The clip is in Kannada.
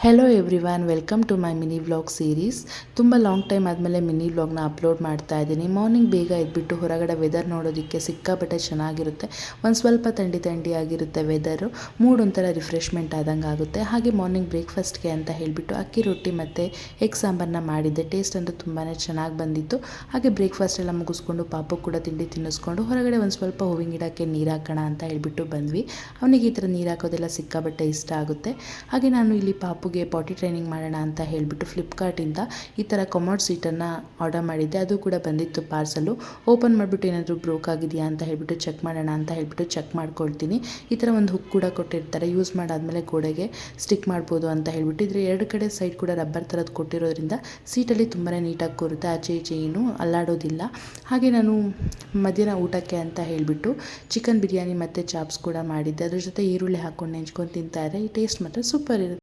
Hello everyone, welcome to my mini vlog series. ತುಂಬ ಲಾಂಗ್ ಟೈಮ್ ಆದಮೇಲೆ ಮಿನಿ ವ್ಲಾಗ್ನ ಅಪ್ಲೋಡ್ ಮಾಡ್ತಾ ಇದ್ದೀನಿ. ಮಾರ್ನಿಂಗ್ ಬೇಗ ಎದ್ಬಿಟ್ಟು ಹೊರಗಡೆ ವೆದರ್ ನೋಡೋದಕ್ಕೆ ಸಿಕ್ಕಾಪಟ್ಟೆ ಚೆನ್ನಾಗಿರುತ್ತೆ. ಒಂದು ಸ್ವಲ್ಪ ಥಂಡಿ ಆಗಿರುತ್ತೆ ವೆದರು. ಮೂಡ್ ಒಂಥರ ರಿಫ್ರೆಶ್ಮೆಂಟ್ ಆದಂಗೆ ಆಗುತ್ತೆ. ಹಾಗೆ ಮಾರ್ನಿಂಗ್ ಬ್ರೇಕ್ಫಾಸ್ಟ್ಗೆ ಅಂತ ಹೇಳಿಬಿಟ್ಟು ಅಕ್ಕಿ ರೊಟ್ಟಿ ಮತ್ತು ಎಗ್ ಸಾಂಬಾರನ್ನ ಮಾಡಿದ್ದೆ. ಟೇಸ್ಟ್ ಅಂತೂ ತುಂಬಾ ಚೆನ್ನಾಗಿ ಬಂದಿತ್ತು. ಹಾಗೆ ಬ್ರೇಕ್ಫಾಸ್ಟ್ ಎಲ್ಲ ಮುಗಿಸ್ಕೊಂಡು ಪಾಪು ಕೂಡ ತಿಂಡಿ ತಿನ್ನಿಸ್ಕೊಂಡು ಹೊರಗಡೆ ಒಂದು ಸ್ವಲ್ಪ ಹೂವಿನ ಗಿಡಕ್ಕೆ ನೀರು ಹಾಕೋಣ ಅಂತ ಹೇಳಿಬಿಟ್ಟು ಬಂದ್ವಿ. ಅವನಿಗೆ ಈ ಥರ ನೀರು ಹಾಕೋದೆಲ್ಲ ಸಿಕ್ಕಾಪಟ್ಟೆ ಇಷ್ಟ ಆಗುತ್ತೆ. ಹಾಗೆ ನಾನು ಇಲ್ಲಿ ಪಾಪುಗೆ ಪಾಟಿ ಟ್ರೈನಿಂಗ್ ಮಾಡೋಣ ಅಂತ ಹೇಳಿಬಿಟ್ಟು ಫ್ಲಿಪ್ಕಾರ್ಟಿಂದ ಈ ಥರ ಕಮೋಡ್ ಸೀಟನ್ನು ಆರ್ಡರ್ ಮಾಡಿದ್ದೆ. ಅದು ಕೂಡ ಬಂದಿತ್ತು ಪಾರ್ಸಲು. ಓಪನ್ ಮಾಡಿಬಿಟ್ಟು ಏನಾದರೂ ಬ್ರೋಕ್ ಆಗಿದೆಯಾ ಅಂತ ಹೇಳಿಬಿಟ್ಟು ಚೆಕ್ ಮಾಡೋಣ ಅಂತ ಹೇಳಿಬಿಟ್ಟು ಚೆಕ್ ಮಾಡ್ಕೊಳ್ತೀನಿ. ಈ ಥರ ಒಂದು ಹುಕ್ ಕೂಡ ಕೊಟ್ಟಿರ್ತಾರೆ, ಯೂಸ್ ಮಾಡಾದಮೇಲೆ ಗೋಡೆಗೆ ಸ್ಟಿಕ್ ಮಾಡ್ಬೋದು ಅಂತ ಹೇಳಿಬಿಟ್ಟು. ಇದ್ರ ಎರಡು ಕಡೆ ಸೈಡ್ ಕೂಡ ರಬ್ಬರ್ ಥರದ್ದು ಕೊಟ್ಟಿರೋದ್ರಿಂದ ಸೀಟಲ್ಲಿ ತುಂಬಾ ನೀಟಾಗಿ ಕೂರುತ್ತೆ, ಆಚೆ ಈಚೆ ಏನು ಅಲ್ಲಾಡೋದಿಲ್ಲ. ಹಾಗೆ ನಾನು ಮಧ್ಯಾಹ್ನ ಊಟಕ್ಕೆ ಅಂತ ಹೇಳಿಬಿಟ್ಟು ಚಿಕನ್ ಬಿರಿಯಾನಿ ಮತ್ತು ಚಾಪ್ಸ್ ಕೂಡ ಮಾಡಿದ್ದೆ. ಅದ್ರ ಜೊತೆ ಈರುಳ್ಳಿ ಹಾಕ್ಕೊಂಡು ನೆಂಚ್ಕೊಂಡು ತಿಂತಾ ಇದ್ದೆ. ಈ ಟೇಸ್ಟ್ ಮಾತ್ರ ಸೂಪರ್ ಇರುತ್ತೆ.